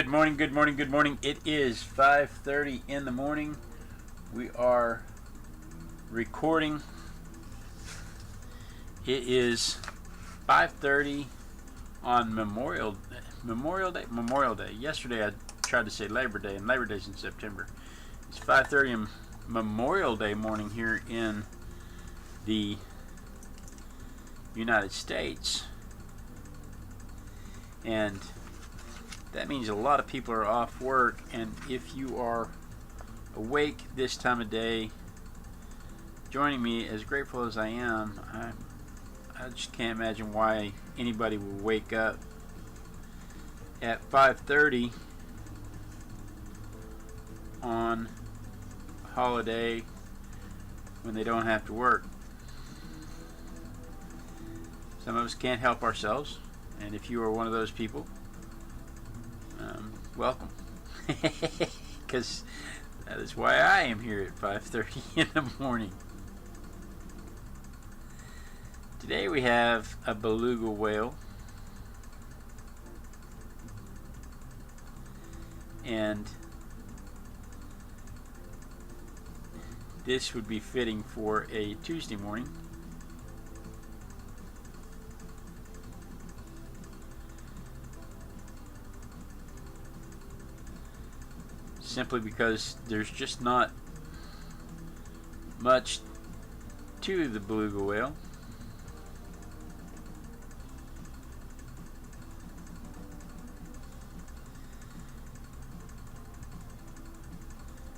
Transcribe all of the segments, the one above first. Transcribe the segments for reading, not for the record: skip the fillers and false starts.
Good morning, good morning, good morning. It is 5:30 in the morning. We are recording. It is 5:30 on Memorial Day. Yesterday I tried to say Labor Day, and Labor Day's in September. It's 5:30 on Memorial Day morning here in the United States. And that means a lot of people are off work, and if you are awake this time of day joining me, as grateful as I am, I just can't imagine why anybody would wake up at 5:30 on a holiday when they don't have to work. Some of us can't help ourselves, and if you are one of those people, welcome, because that is why I am here at 5:30 in the morning. Today we have a beluga whale, and this would be fitting for a Tuesday morning. Simply because there's just not much to the beluga whale.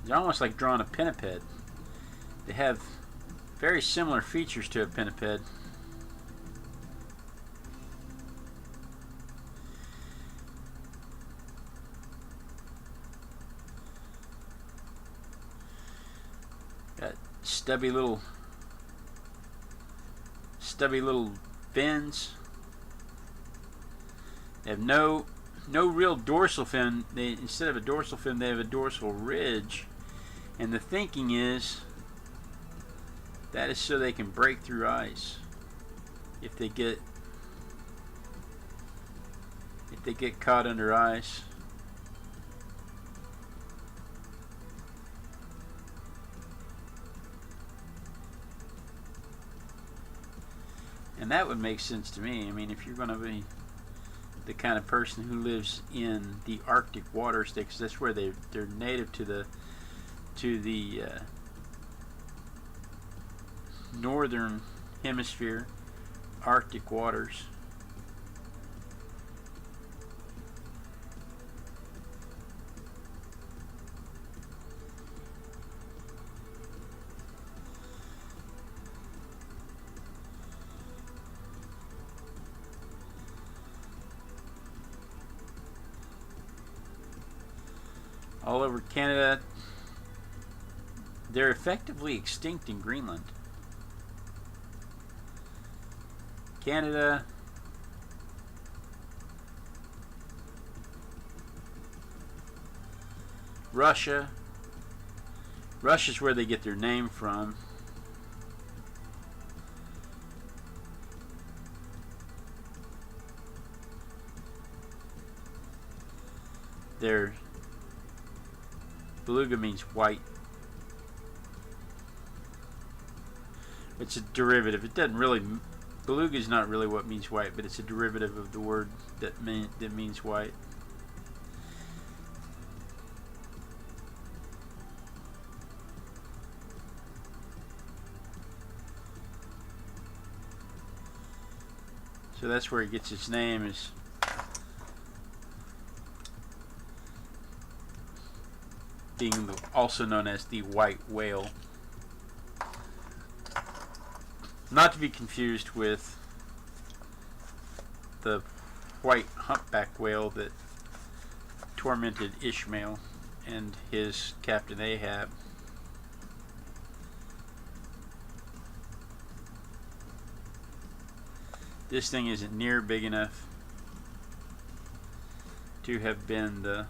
It's almost like drawing a pinniped. They have very similar features to a pinniped. Got stubby little fins. They have no real dorsal fin. Instead of a dorsal fin, they have a dorsal ridge, and the thinking is that is so they can break through ice if they get caught under ice. And that would make sense to me. I mean, if you're going to be the kind of person who lives in the Arctic waters, because that's where they're native to the northern hemisphere, Arctic waters. All over Canada. They're effectively extinct in Greenland. Canada, Russia. Russia's where they get their name from. Their beluga means white. It's a derivative. It doesn't really. Beluga is not really what means white, but it's a derivative of the word that means white. So that's where it gets its name, is being also known as the white whale. Not to be confused with the white humpback whale that tormented Ishmael and his captain Ahab. This thing isn't near big enough to have been the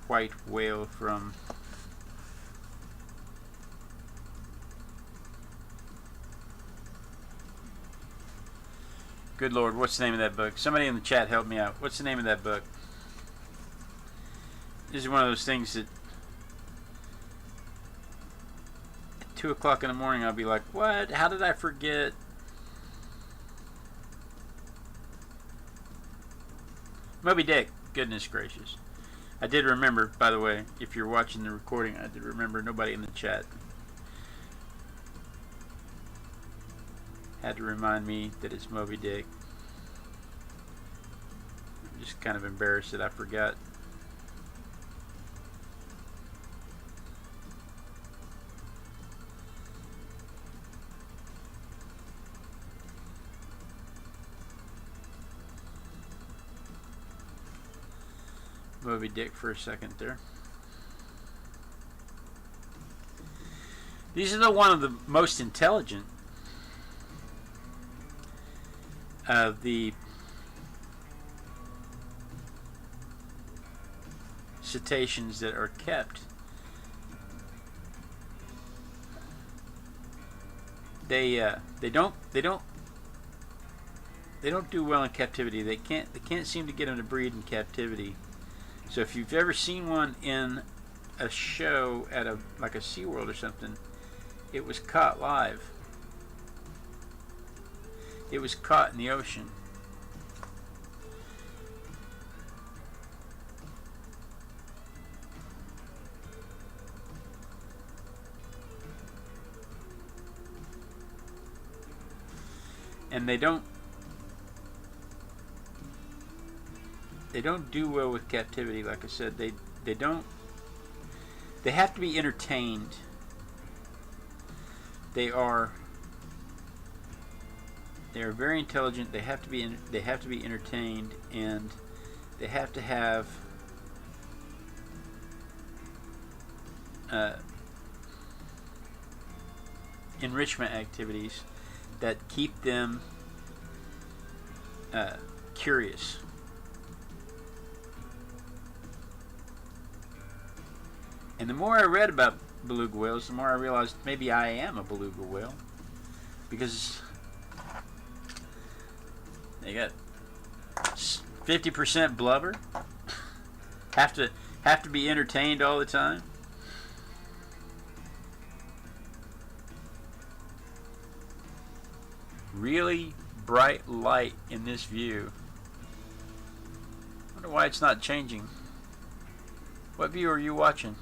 white whale from Good Lord, what's the name of that book? Somebody in the chat help me out. What's the name of that book? This is one of those things that at 2 o'clock in the morning I'll be like, what? How did I forget? Moby Dick. Goodness gracious. I did remember, by the way, if you're watching the recording, I did remember nobody in the chat had to remind me that it's Moby Dick. I'm just kind of embarrassed that I forgot. Moby Dick for a second there. These are one of the most intelligent of the cetaceans that are kept. They don't do well in captivity. They can't seem to get them to breed in captivity. So if you've ever seen one in a show at like a SeaWorld or something, it was caught live. It was caught in the ocean. And they don't do well with captivity. Like I said, they have to be entertained. They are very intelligent. They have to be entertained, and they have to have enrichment activities that keep them curious. And the more I read about beluga whales, the more I realized maybe I am a beluga whale, because they got 50% blubber, have to be entertained all the time. Really bright light in this view. I wonder why it's not changing. What view are you watching?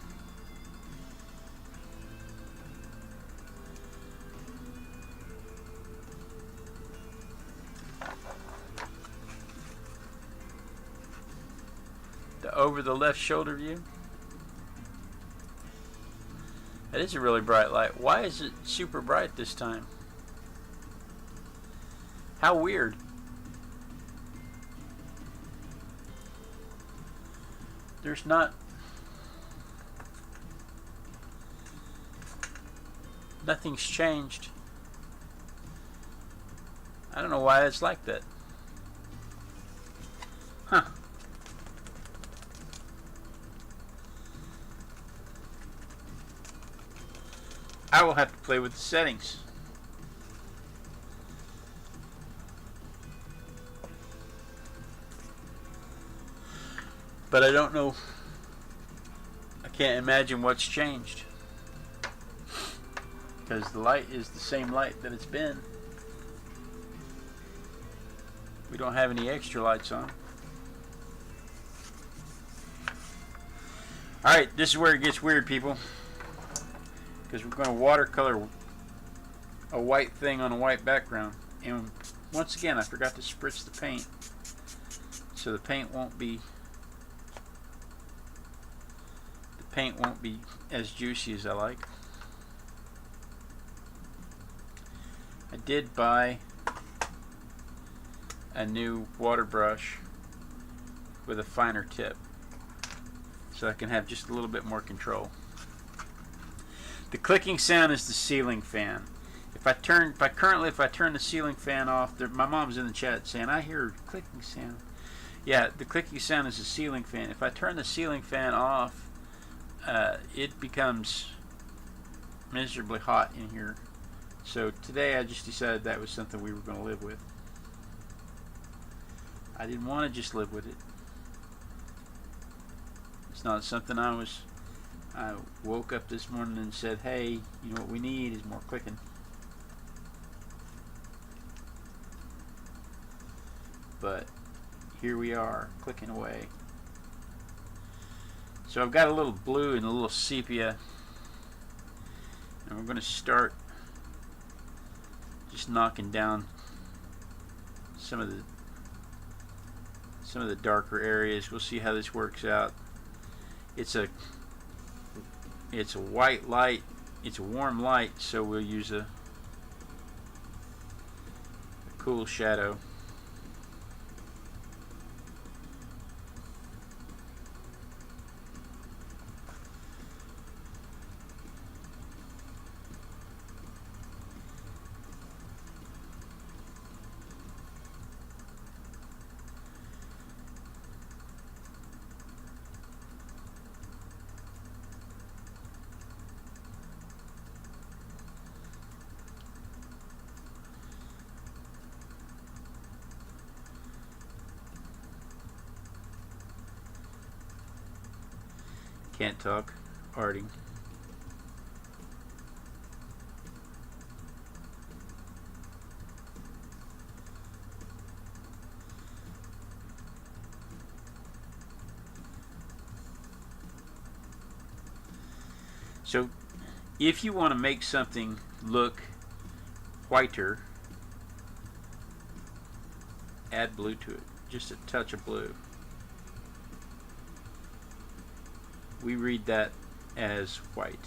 Over the left shoulder view. That is a really bright light. Why is it super bright this time? How weird. There's not... Nothing's changed. I don't know why it's like that. Huh. I will have to play with the settings. But I don't know. I can't imagine what's changed, because the light is the same light that it's been. We don't have any extra lights on. Alright, this is where it gets weird, people, because we're going to watercolor a white thing on a white background. And once again, I forgot to spritz the paint, so the paint won't be as juicy as I like. I did buy a new water brush with a finer tip, so I can have just a little bit more control. The clicking sound is the ceiling fan. If I turn the ceiling fan off, my mom's in the chat saying, I hear a clicking sound. Yeah, the clicking sound is the ceiling fan. If I turn the ceiling fan off, it becomes miserably hot in here. So today I just decided that was something we were going to live with. I didn't want to just live with it. It's not something I woke up this morning and said, hey, you know what we need is more clicking. But here we are, clicking away. So I've got a little blue and a little sepia, and we're going to start just knocking down some of the darker areas. We'll see how this works out. It's a white light, it's a warm light, so we'll use a cool shadow. Can't talk, arting. So if you want to make something look whiter, add blue to it, just a touch of blue. We read that as white.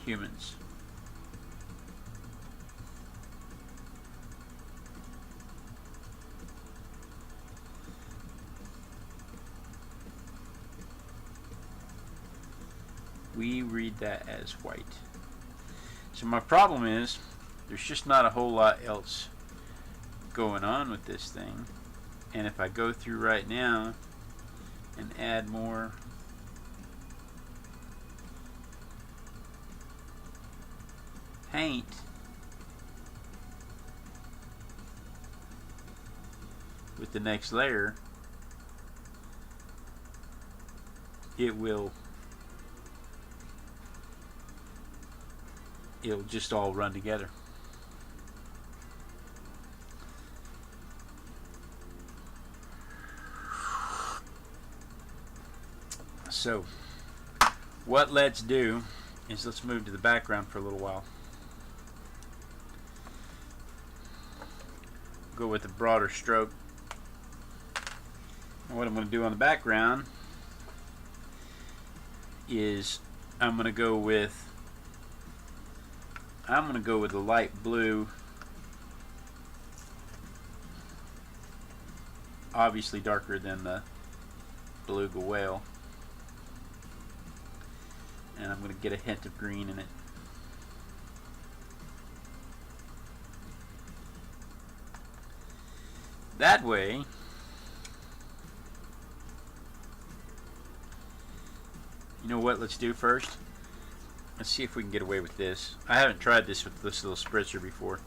Humans. We read that as white. So my problem is there's just not a whole lot else going on with this thing. And if I go through right now and add more paint, with the next layer, it'll just all run together. So what let's do is let's move to the background for a little while. Go with a broader stroke. And what I'm going to do on the background is I'm going to go with the light blue, obviously darker than the beluga whale. And I'm going to get a hint of green in it. That way, you know what let's do first? Let's see if we can get away with this. I haven't tried this with this little spritzer before,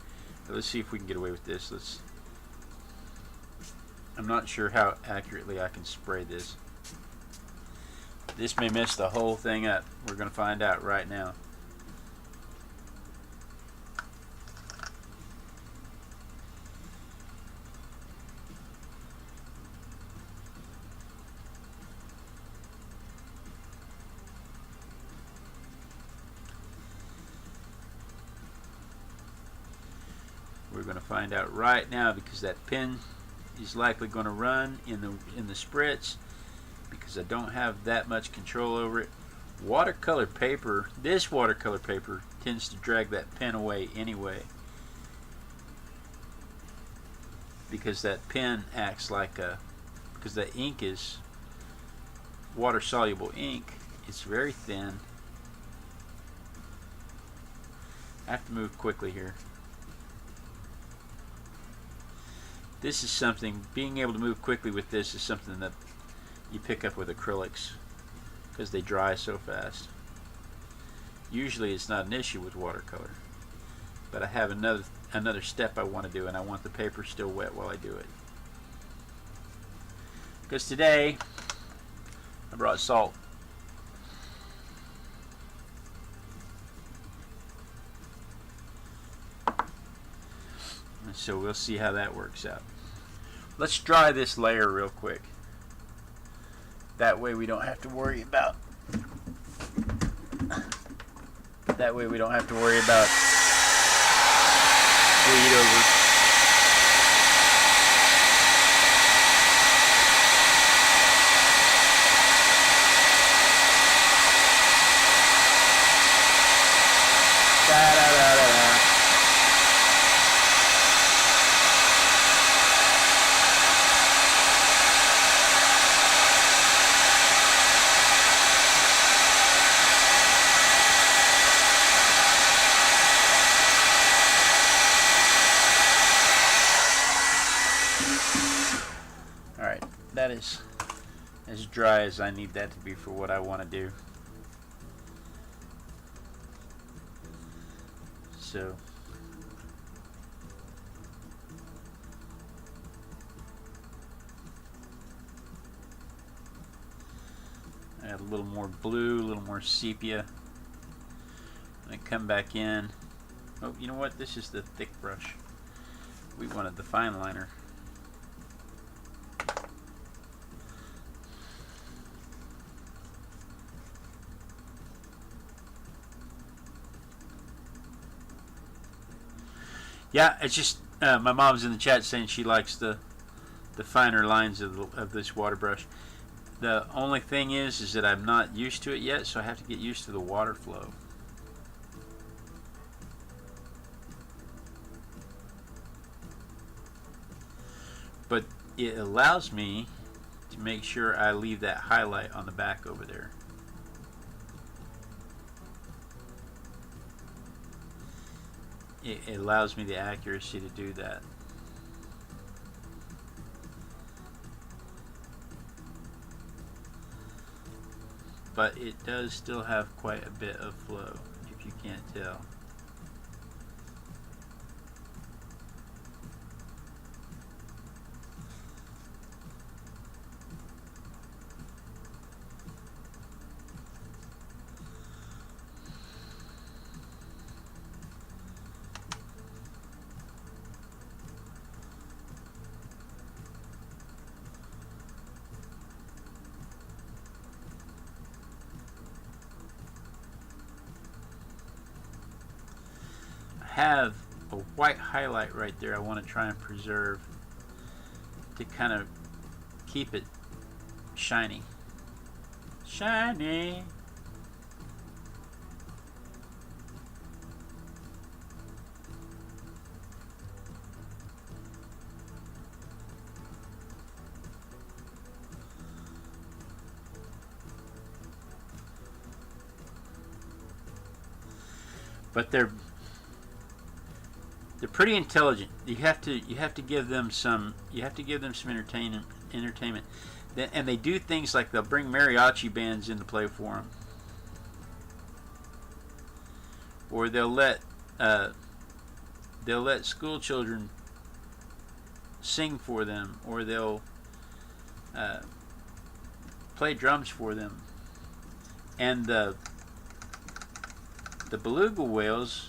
but let's see if we can get away with this. I'm not sure how accurately I can spray this. This may mess the whole thing up. We're going to find out right now. We're going to find out right now because that pen is likely going to run in the spritz, because I don't have that much control over it. Watercolor paper, this watercolor paper tends to drag that pen away anyway, because that pen acts like because the ink is water soluble ink, it's very thin. I have to move quickly here. This is something, being able to move quickly with this is something that you pick up with acrylics because they dry so fast. Usually it's not an issue with watercolor, but I have another step I want to do, and I want the paper still wet while I do it. Because today brought salt. And so we'll see how that works out. Let's dry this layer real quick. That way we don't have to worry about bleed over. Alright, that is as dry as I need that to be for what I want to do. So add a little more blue, a little more sepia. And come back in. Oh, you know what? This is the thick brush. We wanted the fine liner. Yeah, it's just my mom's in the chat saying she likes the finer lines of this water brush. The only thing is that I'm not used to it yet, so I have to get used to the water flow. But it allows me to make sure I leave that highlight on the back over there. It allows me the accuracy to do that. But it does still have quite a bit of flow, if you can't tell. Have a white highlight right there I want to try and preserve to kind of keep it shiny. Shiny! But they're pretty intelligent. You have to give them some entertainment. And they do things like they'll bring mariachi bands into play for them, or they'll let school children sing for them, or they'll play drums for them. And the beluga whales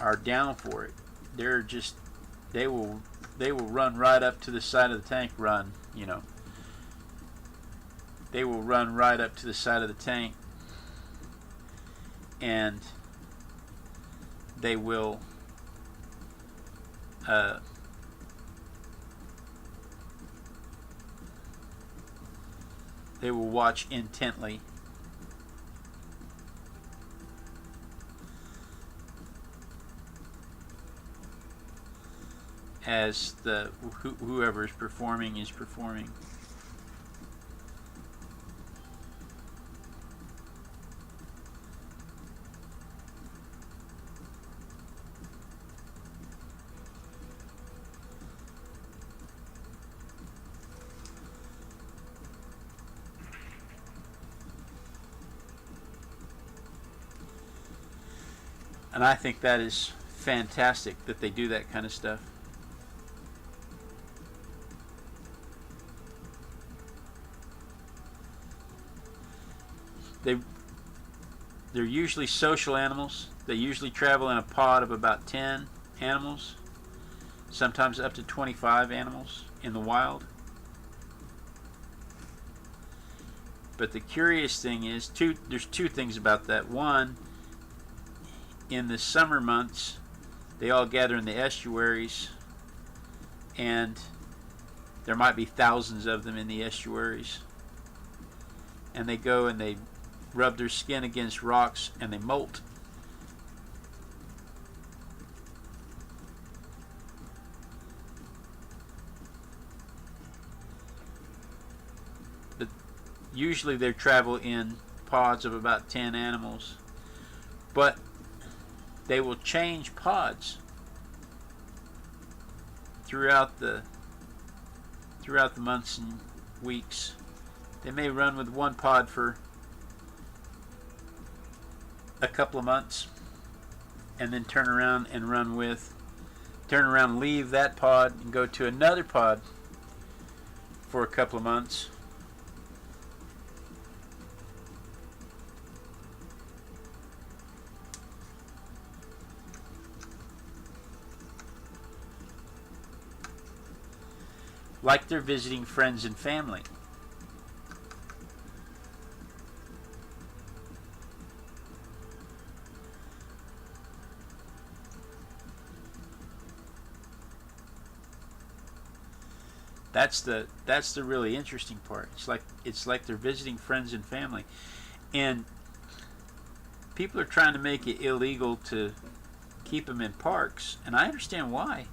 are down for it. They will run right up to the side of the tank. They will run right up to the side of the tank, and they will watch intently as whoever is performing is performing. And I think that is fantastic that they do that kind of stuff. they're usually social animals. They usually travel in a pod of about 10 animals, sometimes up to 25 animals in the wild. But the curious thing is, there's two things about that. One, in the summer months, they all gather in the estuaries, and there might be thousands of them in the estuaries. And they go and they rub their skin against rocks and they molt. But usually they travel in pods of about 10 animals, but they will change pods throughout the months and weeks. They may run with one pod for a couple of months and then turn around and leave that pod and go to another pod for a couple of months. Like they're visiting friends and family. That's the really interesting part. It's like they're visiting friends and family, and people are trying to make it illegal to keep them in parks, and I understand why.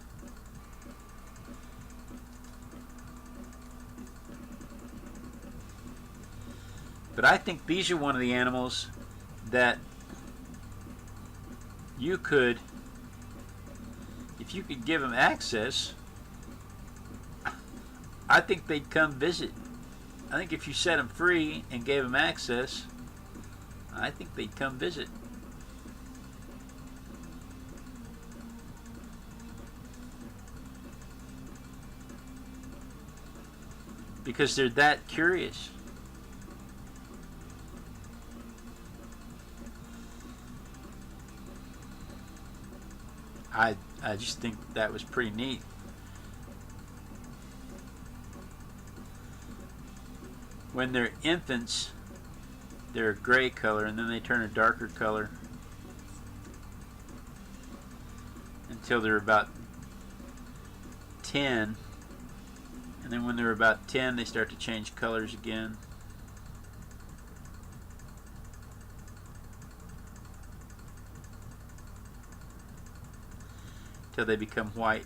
But I think these are one of the animals that you could, if you could give them access, I think they'd come visit. I think if you set them free and gave them access, I think they'd come visit. Because they're that curious. I just think that was pretty neat. When they're infants, they're a gray color, and then they turn a darker color until they're about 10. And then when they're about 10, they start to change colors again. Till they become white.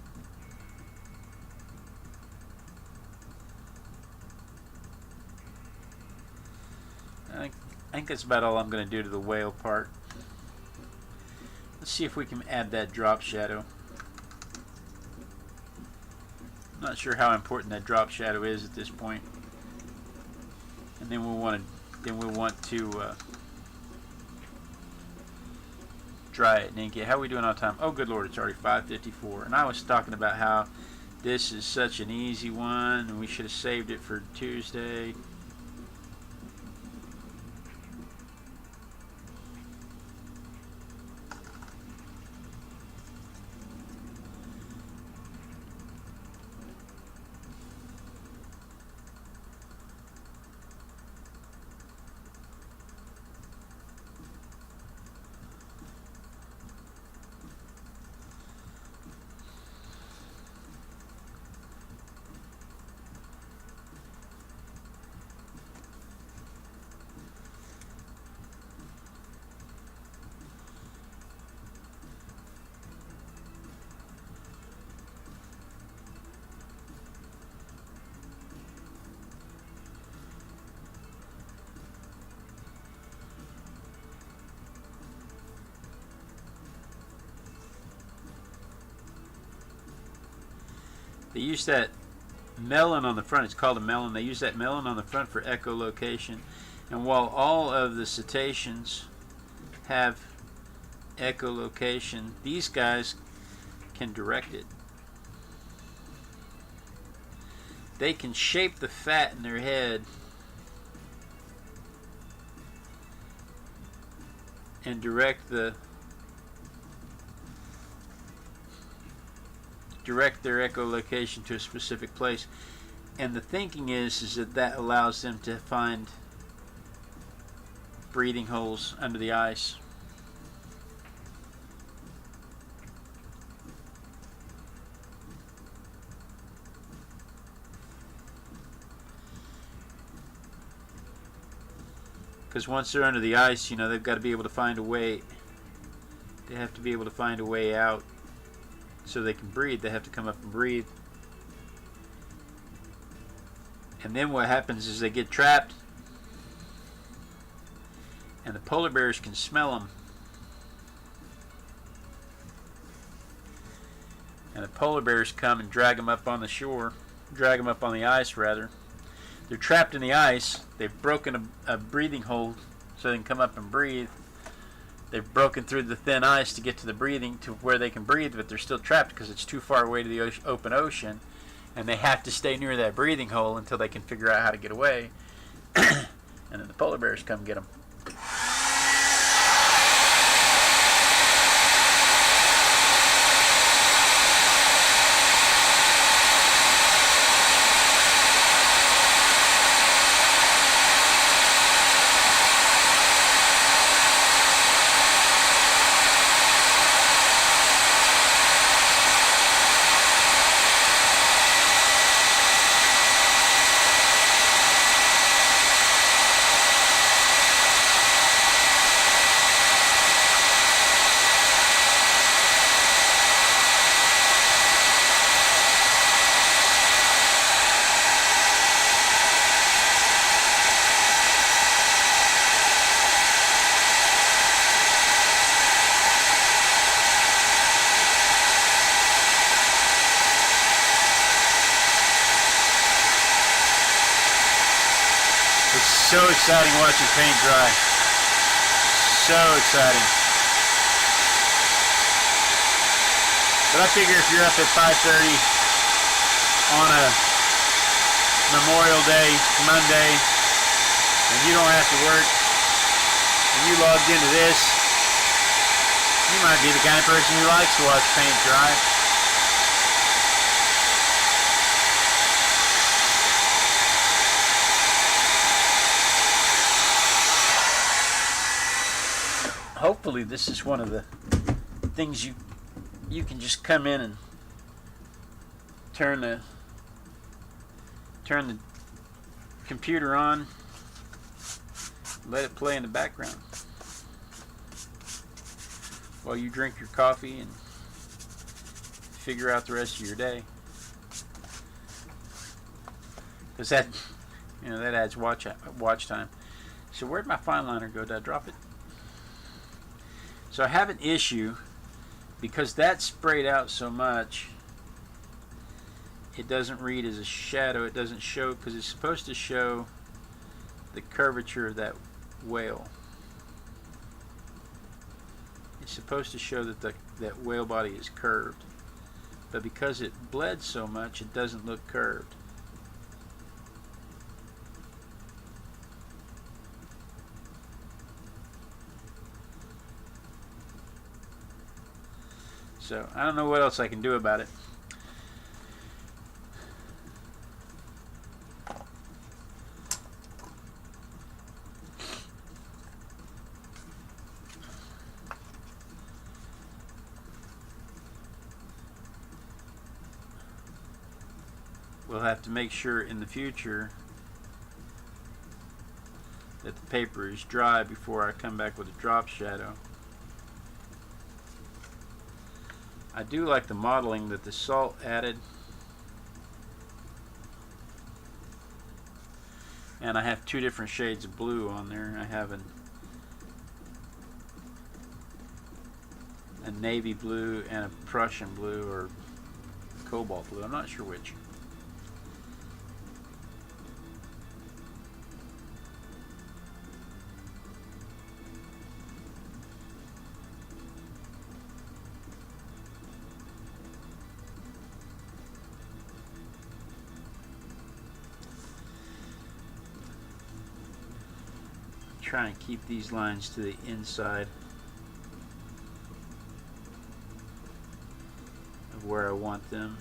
I think that's about all I'm going to do to the whale part. Let's see if we can add that drop shadow. I'm not sure how important that drop shadow is at this point. And then we'll want to dry it and ink it. How are we doing on time? Oh, good Lord, it's already 5:54. And I was talking about how this is such an easy one, and we should have saved it for Tuesday. They use that melon on the front. It's called a melon. They use that melon on the front for echolocation. And while all of the cetaceans have echolocation, these guys can direct it. They can shape the fat in their head and direct their echolocation to a specific place. And the thinking is that that allows them to find breathing holes under the ice. Because once they're under the ice, you know, they've got to be able to find a way. They have to be able to find a way out so they can breathe. They have to come up and breathe. And then what happens is they get trapped, and the polar bears can smell them. And the polar bears come and drag them up on the shore, drag them up on the ice rather. They're trapped in the ice. They've broken a breathing hole so they can come up and breathe. They've broken through the thin ice to get to the breathing, to where they can breathe, but they're still trapped because it's too far away to the open ocean, and they have to stay near that breathing hole until they can figure out how to get away. And then the polar bears come get them. So exciting watching paint dry. So exciting. But I figure if you're up at 5:30 on a Memorial Day, Monday, and you don't have to work, and you logged into this, you might be the kind of person who likes to watch paint dry. Hopefully this is one of the things you can just come in and turn the computer on, let it play in the background while you drink your coffee and figure out the rest of your day. Because that, you know, that adds watch time. So where'd my fine liner go? Did I drop it? So I have an issue because that sprayed out so much. It doesn't read as a shadow. It doesn't show, because it's supposed to show the curvature of that whale. It's supposed to show that that whale body is curved, but because it bled so much, it doesn't look curved. So I don't know what else I can do about it. We'll have to make sure in the future that the paper is dry before I come back with a drop shadow. I do like the modeling that the salt added, and I have two different shades of blue on there. I have a navy blue and a Prussian blue, or cobalt blue, I'm not sure which. Try and keep these lines to the inside. where I want them.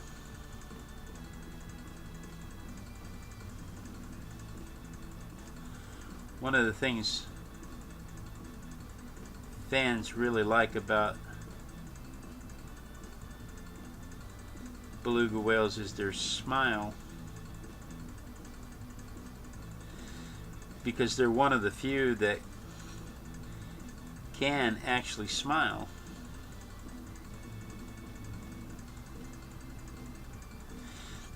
One of the things fans really like about beluga whales is their smile, because they're one of the few that can actually smile.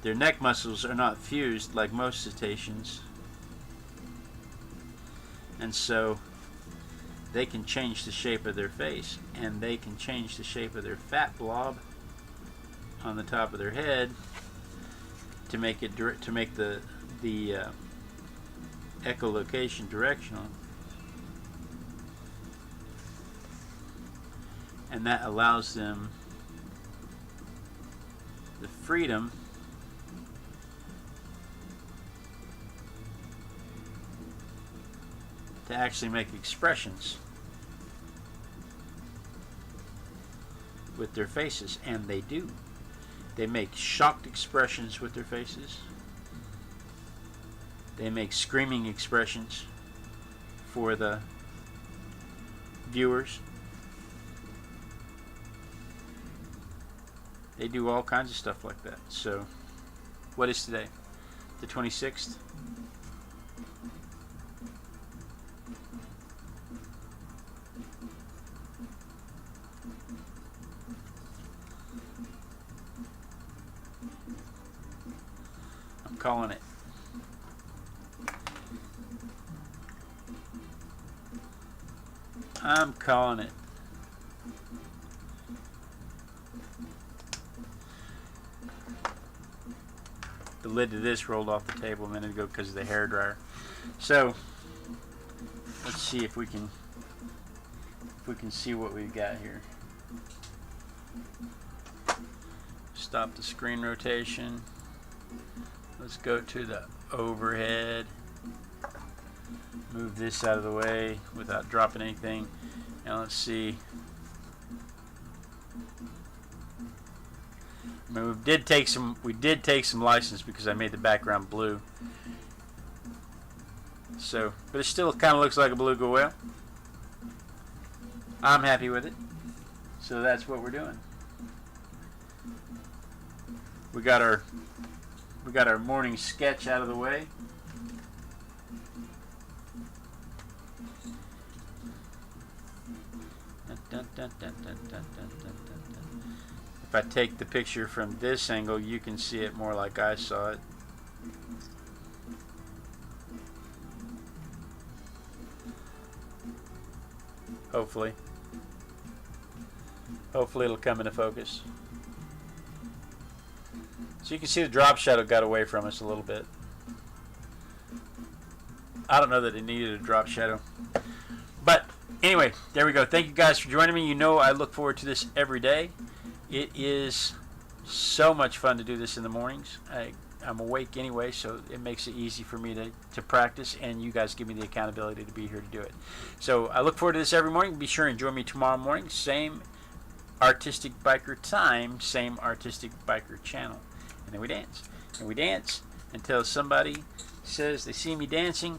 Their neck muscles are not fused like most cetaceans, and so they can change the shape of their face, and they can change the shape of their fat blob on the top of their head to make it the echolocation directional, and that allows them the freedom to actually make expressions with their faces, and they do. They make shocked expressions with their faces. They make screaming expressions for the viewers. They do all kinds of stuff like that. So, what is today? The 26th? I'm calling it. I'm calling it. The lid to this rolled off the table a minute ago because of the hairdryer. So let's see if we can see what we've got here. Stop the screen rotation. Let's go to the overhead. Move this out of the way without dropping anything. Now let's see. I mean, we did take some license because I made the background blue. So, but it still kind of looks like a beluga whale. I'm happy with it. So that's what we're doing. We got our morning sketch out of the way. If I take the picture from this angle, you can see it more like I saw it. Hopefully it'll come into focus. So you can see the drop shadow got away from us a little bit. I don't know that it needed a drop shadow. But anyway, there we go. Thank you guys for joining me. You know I look forward to this every day. It is so much fun to do this in the mornings. I'm awake anyway, so it makes it easy for me to practice, and you guys give me the accountability to be here to do it. So I look forward to this every morning. Be sure and join me tomorrow morning. Same Artistic Biker time, same Artistic Biker channel. And then we dance. And we dance until somebody says they see me dancing.